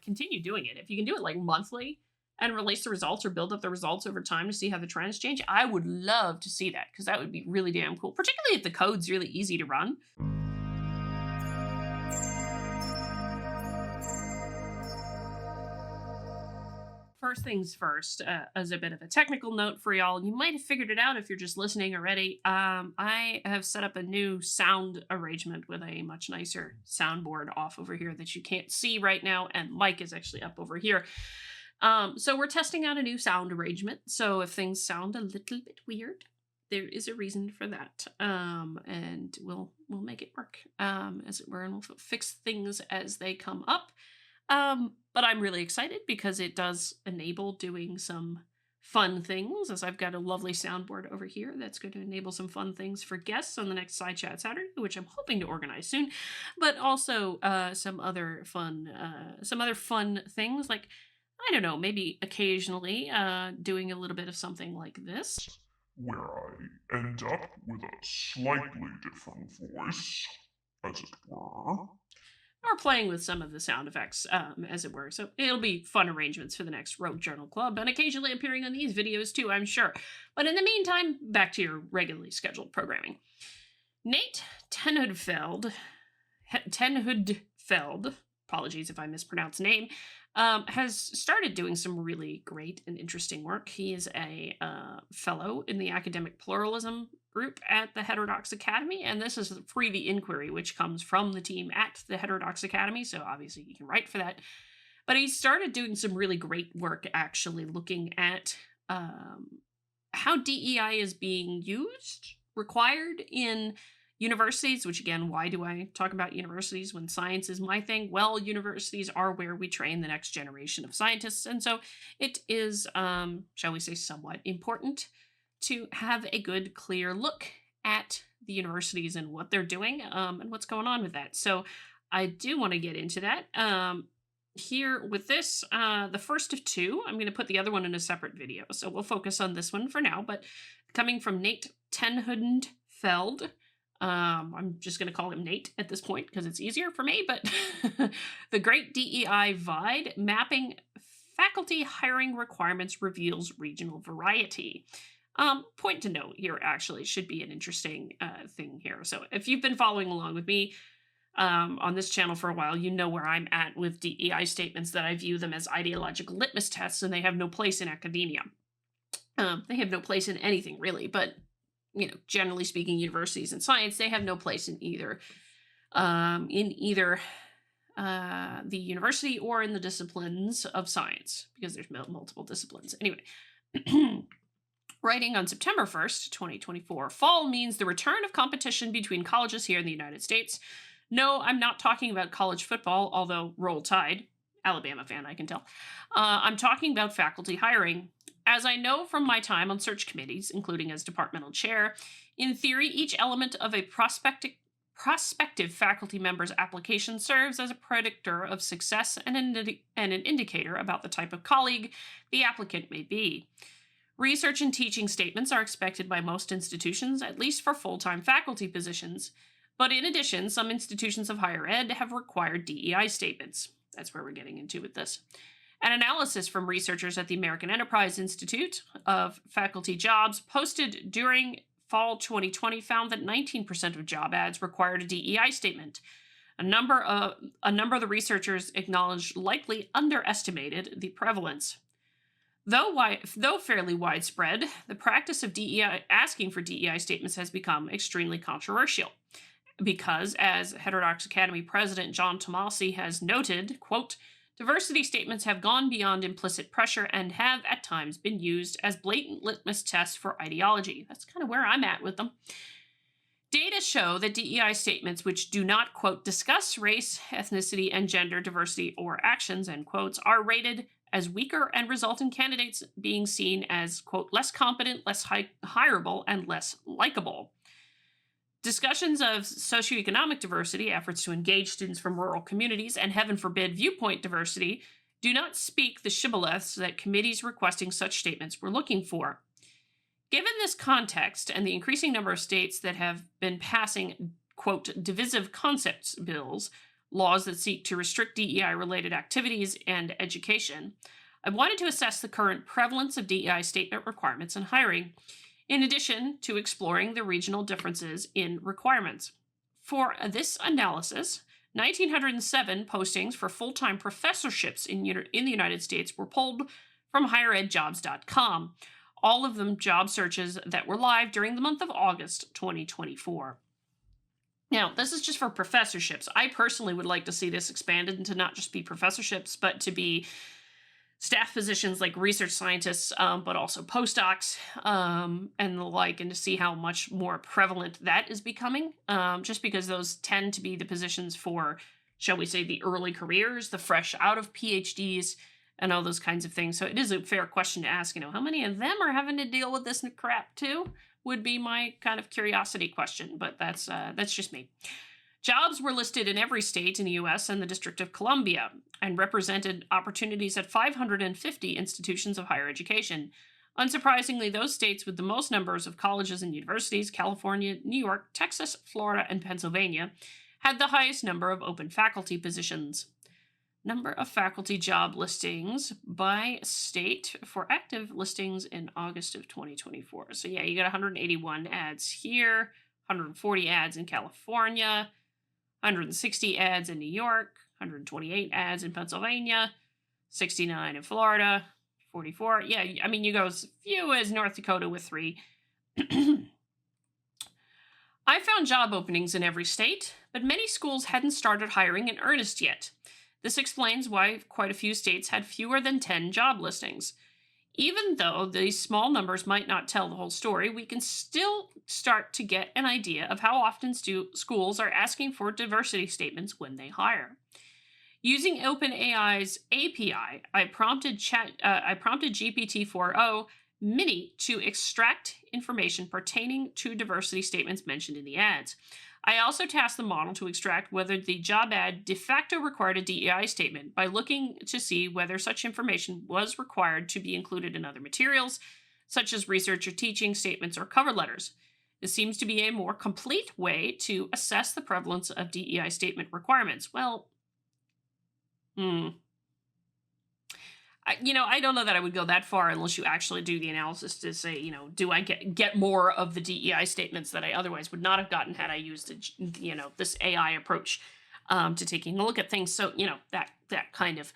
continue doing it. If you can do it like monthly and release the results or build up the results over time to see how the trends change, I would love to see that because that would be really damn cool, particularly if the code's really easy to run. First things first, as a bit of a technical note for y'all, you might have figured it out if you're just listening already. I have set up a new sound arrangement with a much nicer soundboard off over here that you can't see right now, and Mike is actually up over here. So we're testing out a new sound arrangement. So if things sound a little bit weird, there is a reason for that. And we'll make it work, as it were, and we'll fix things as they come up. But I'm really excited because it does enable doing some fun things, as I've got a lovely soundboard over here that's going to enable some fun things for guests on the next Side Chat Saturday, which I'm hoping to organize soon, but also some other fun things, like, I don't know, maybe occasionally doing a little bit of something like this, where I end up with a slightly different voice, as it were. or playing with some of the sound effects, as it were. So it'll be fun arrangements for the next Rogue Journal Club, and occasionally appearing on these videos too, I'm sure. But in the meantime, back to your regularly scheduled programming. Nate Tenhundfeld, apologies if I mispronounce name, has started doing some really great and interesting work. He is a fellow in the academic pluralism group at the Heterodox Academy, and this is Free the Inquiry, which comes from the team at the Heterodox Academy, so obviously he can write for that. But he started doing some really great work, actually looking at how DEI is being used, required in universities, which again, why do I talk about universities when science is my thing? Well, universities are where we train the next generation of scientists, and so it is, shall we say, somewhat important to have a good, clear look at the universities and what they're doing, and what's going on with that. So I do want to get into that. Here with this, the first of two, I'm going to put the other one in a separate video, so we'll focus on this one for now, but coming from Nate Tenhundfeld, I'm just going to call him Nate at this point because it's easier for me, but the Great DEI Divide, Mapping Faculty Hiring Requirements Reveals Regional Variety. Point to note here, actually, should be an interesting thing here. So if you've been following along with me on this channel for a while, you know where I'm at with DEI statements, that I view them as ideological litmus tests, and they have no place in academia. They have no place in anything, really, but generally speaking, universities and science, they have no place in either the university or in the disciplines of science, because there's multiple disciplines. Anyway, writing on September 1st, 2024, fall means the return of competition between colleges here in the United States. No, I'm not talking about college football, although roll tide. Alabama fan, I can tell. I'm talking about faculty hiring. As I know from my time on search committees, including as departmental chair, in theory, each element of a prospective faculty member's application serves as a predictor of success and an indicator about the type of colleague the applicant may be. Research and teaching statements are expected by most institutions, at least for full-time faculty positions. But in addition, some institutions of higher ed have required DEI statements. That's where we're getting into with this. An analysis from researchers at the American Enterprise Institute of Faculty Jobs posted during fall 2020 found that 19% of job ads required a DEI statement. A number of the researchers acknowledged likely underestimated the prevalence. Though fairly widespread, the practice of asking for DEI statements has become extremely controversial. Because, as Heterodox Academy President John Tomasi has noted, quote, diversity statements have gone beyond implicit pressure and have, at times, been used as blatant litmus tests for ideology. That's kind of where I'm at with them. Data show that DEI statements which do not, quote, discuss race, ethnicity, and gender diversity or actions, end quotes, are rated as weaker and result in candidates being seen as, quote, less competent, less hireable, and less likable. Discussions of socioeconomic diversity, efforts to engage students from rural communities, and heaven forbid viewpoint diversity do not speak the shibboleths that committees requesting such statements were looking for. Given this context and the increasing number of states that have been passing, quote, divisive concepts bills, laws that seek to restrict DEI-related activities and education, I wanted to assess the current prevalence of DEI statement requirements in hiring, in addition to exploring the regional differences in requirements. For this analysis, 1,907 postings for full-time professorships in the United States were pulled from higheredjobs.com, all of them job searches that were live during the month of August 2024. Now, this is just for professorships. I personally would like to see this expanded into not just be professorships, but to be staff positions like research scientists, but also postdocs and the like, and to see how much more prevalent that is becoming, just because those tend to be the positions for, shall we say, the early careers, the fresh out of PhDs, and all those kinds of things. So it is a fair question to ask, how many of them are having to deal with this crap too? Would be my kind of curiosity question, but that's just me. Jobs were listed in every state in the U.S. and the District of Columbia and represented opportunities at 550 institutions of higher education. Unsurprisingly, those states with the most numbers of colleges and universities, California, New York, Texas, Florida, and Pennsylvania, had the highest number of open faculty positions. Number of faculty job listings by state for active listings in August of 2024. So yeah, you got 181 ads here, 140 ads in California, 160 ads in New York, 128 ads in Pennsylvania, 69 in Florida, 44. Yeah, I mean, you go as few as North Dakota with 3. I found job openings in every state, but many schools hadn't started hiring in earnest yet. This explains why quite a few states had fewer than 10 job listings. Even though these small numbers might not tell the whole story, we can still start to get an idea of how often schools are asking for diversity statements when they hire. Using OpenAI's API, I prompted GPT-4o Mini to extract information pertaining to diversity statements mentioned in the ads. I also tasked the model to extract whether the job ad de facto required a DEI statement by looking to see whether such information was required to be included in other materials, such as research or teaching statements or cover letters. This seems to be a more complete way to assess the prevalence of DEI statement requirements. Well, I don't know that I would go that far unless you actually do the analysis to say, do I get more of the DEI statements that I otherwise would not have gotten had I used, this AI approach to taking a look at things. So, that kind of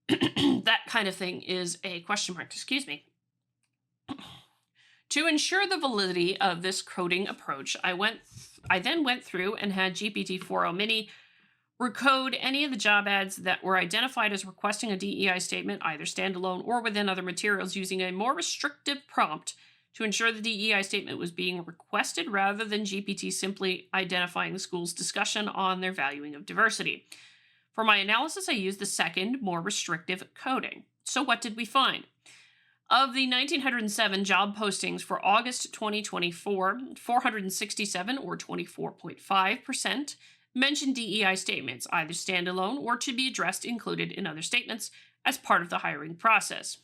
that kind of thing is a question mark. Excuse me. To ensure the validity of this coding approach, I then went through and had GPT-4o Mini recode any of the job ads that were identified as requesting a DEI statement, either standalone or within other materials, using a more restrictive prompt to ensure the DEI statement was being requested rather than GPT simply identifying the school's discussion on their valuing of diversity. For my analysis, I used the second, more restrictive coding. So what did we find? Of the 1,907 job postings for August 2024, 467, or 24.5%, mentioned DEI statements, either standalone or to be included in other statements as part of the hiring process.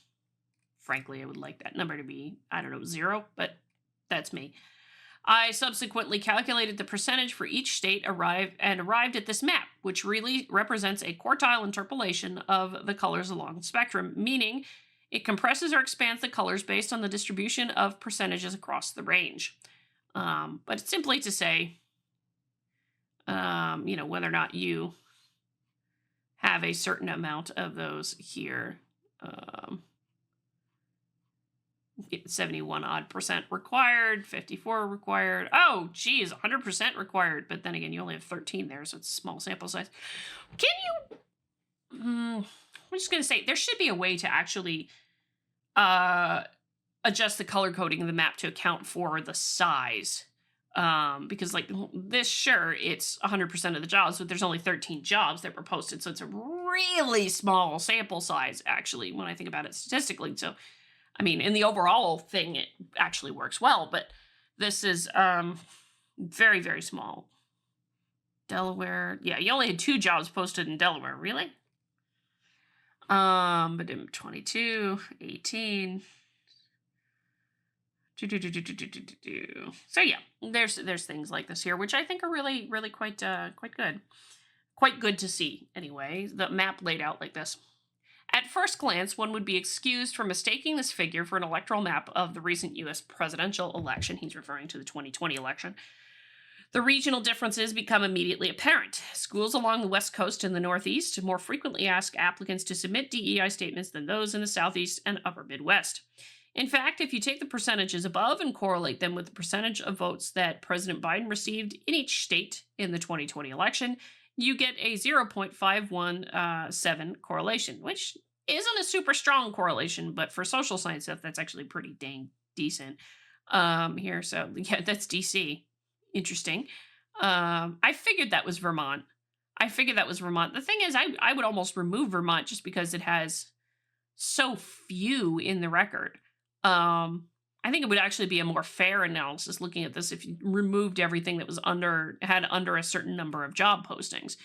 Frankly, I would like that number to be, 0, but that's me. I subsequently calculated the percentage for each state arrived at this map, which really represents a quartile interpolation of the colors along the spectrum, meaning it compresses or expands the colors based on the distribution of percentages across the range. But it's simply to say, whether or not you have a certain amount of those here. 71 odd percent required, 54 required. Oh, geez, 100% required. But then again, you only have 13 there, so it's a small sample size. Can you? I'm just going to say there should be a way to actually adjust the color coding of the map to account for the size. Because like this, sure, it's 100% of the jobs, but there's only 13 jobs that were posted. So it's a really small sample size, actually, when I think about it statistically. So, I mean, in the overall thing, it actually works well, but this is very, very small. Delaware. Yeah, you only had 2 jobs posted in Delaware. Really? But in 22, 18. So yeah, there's things like this here, which I think are really, really quite good. quite good to see, anyway, the map laid out like this. At first glance, one would be excused for mistaking this figure for an electoral map of the recent US presidential election. He's referring to the 2020 election. The regional differences become immediately apparent. Schools along the West Coast and the Northeast more frequently ask applicants to submit DEI statements than those in the Southeast and Upper Midwest. In fact, if you take the percentages above and correlate them with the percentage of votes that President Biden received in each state in the 2020 election, you get a 0.517 correlation, which isn't a super strong correlation, but for social science stuff, that's actually pretty dang decent. Here, so yeah, that's DC. Interesting. I figured that was Vermont. The thing is, I would almost remove Vermont just because it has so few in the record. I think it would actually be a more fair analysis looking at this if you removed everything that was under a certain number of job postings.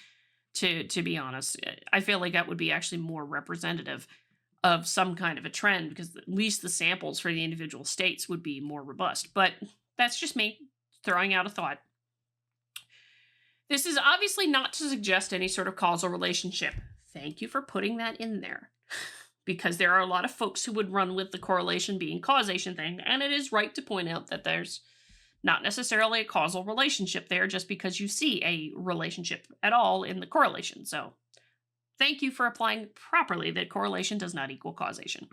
To be honest, I feel like that would be actually more representative of some kind of a trend, because at least the samples for the individual states would be more robust. But that's just me throwing out a thought. This is obviously not to suggest any sort of causal relationship. Thank you for putting that in there. Because there are a lot of folks who would run with the correlation being causation thing, and it is right to point out that there's not necessarily a causal relationship there just because you see a relationship at all in the correlation. So thank you for applying properly that correlation does not equal causation.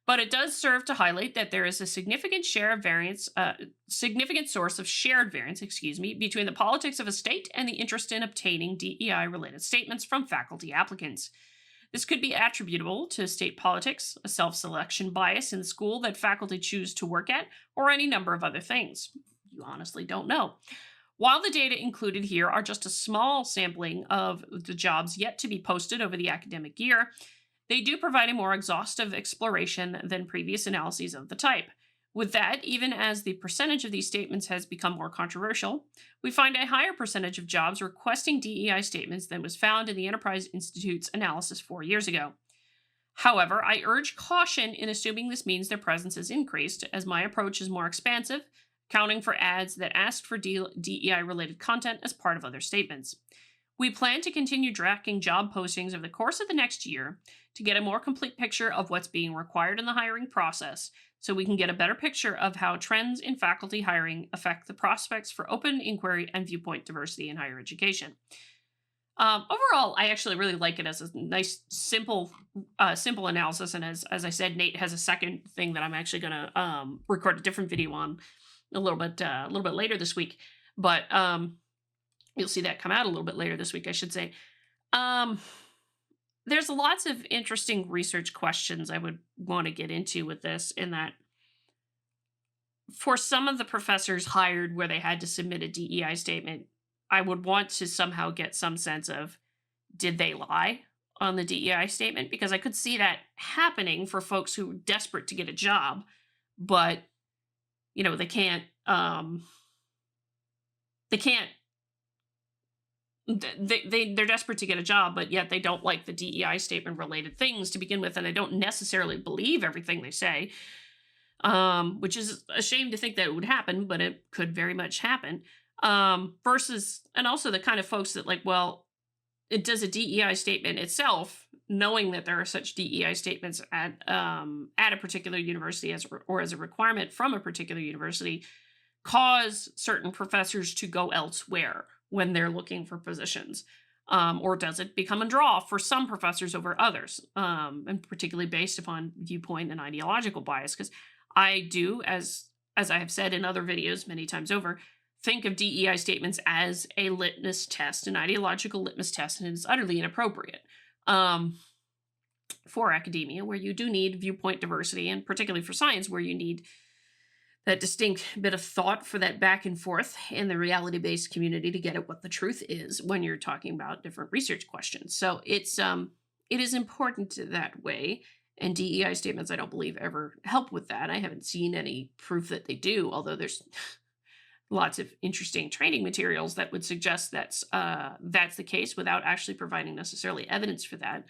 But it does serve to highlight that there is a significant source of shared variance, between the politics of a state and the interest in obtaining DEI-related statements from faculty applicants. This could be attributable to state politics, a self-selection bias in the school that faculty choose to work at, or any number of other things. You honestly don't know. While the data included here are just a small sampling of the jobs yet to be posted over the academic year, they do provide a more exhaustive exploration than previous analyses of the type. With that, even as the percentage of these statements has become more controversial, we find a higher percentage of jobs requesting DEI statements than was found in the Enterprise Institute's analysis 4 years ago. However, I urge caution in assuming this means their presence has increased, as my approach is more expansive, accounting for ads that asked for DEI-related content as part of other statements. We plan to continue tracking job postings over the course of the next year to get a more complete picture of what's being required in the hiring process, so we can get a better picture of how trends in faculty hiring affect the prospects for open inquiry and viewpoint diversity in higher education. Overall, I actually really like it as a nice, simple analysis. And as I said, Nate has a second thing that I'm actually going to record a different video on a little bit later this week. But you'll see that come out a little bit later this week, I should say. There's lots of interesting research questions I would want to get into with this, in that for some of the professors hired where they had to submit a DEI statement, I would want to somehow get some sense of, did they lie on the DEI statement? Because I could see that happening for folks who are desperate to get a job, but, they can't, they're desperate to get a job, but yet they don't like the DEI statement related things to begin with, and they don't necessarily believe everything they say, which is a shame to think that it would happen, but it could very much happen. Versus, and also the kind of folks that it does a DEI statement itself, knowing that there are such DEI statements at a particular university or as a requirement from a particular university, cause certain professors to go elsewhere when they're looking for positions? Or does it become a draw for some professors over others, and particularly based upon viewpoint and ideological bias? Because I do, as I have said in other videos many times over, think of DEI statements as a litmus test, an ideological litmus test, and it's utterly inappropriate for academia, where you do need viewpoint diversity, and particularly for science, where you need that distinct bit of thought for that back and forth in the reality-based community to get at what the truth is when you're talking about different research questions. So it is important that way, and DEI statements, I don't believe, ever help with that. I haven't seen any proof that they do, although there's lots of interesting training materials that would suggest that's the case without actually providing necessarily evidence for that.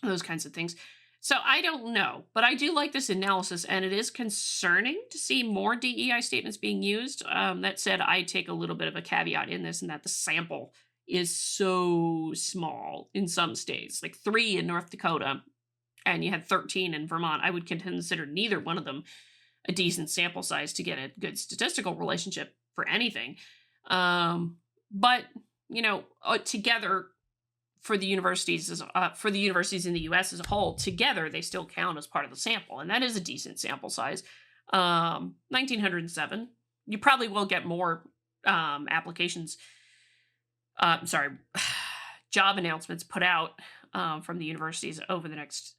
Those kinds of things. So I don't know, but I do like this analysis, and it is concerning to see more DEI statements being used. That said, I take a little bit of a caveat in this, and that the sample is so small in some states, like 3 in North Dakota, and you had 13 in Vermont. I would consider neither one of them a decent sample size to get a good statistical relationship for anything. But together for the universities in the U.S. as a whole, together they still count as part of the sample, and that is a decent sample size. 1907. You probably will get more applications. Sorry, job announcements put out from the universities over the next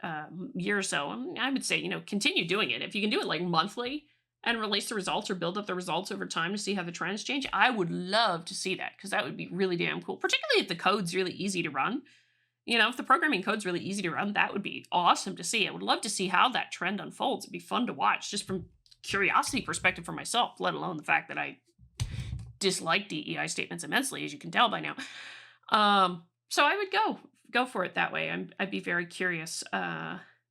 year or so. And I would say, continue doing it. If you can do it like monthly and release the results or build up the results over time to see how the trends change, I would love to see that, because that would be really damn cool, particularly if the code's really easy to run. If the programming code's really easy to run, that would be awesome to see. I would love to see how that trend unfolds. It'd be fun to watch just from curiosity perspective for myself, let alone the fact that I dislike DEI statements immensely, as you can tell by now. So I would go for it that way. I'd be very curious.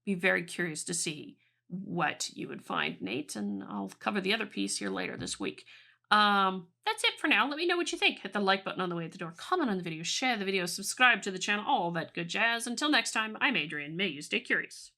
Be very curious to see what you would find, Nate, and I'll cover the other piece here later this week. That's it for now. Let me know what you think. Hit the like button on the way out the door, comment on the video, share the video, subscribe to the channel, all that good jazz. Until next time, I'm Adrian. May you stay curious.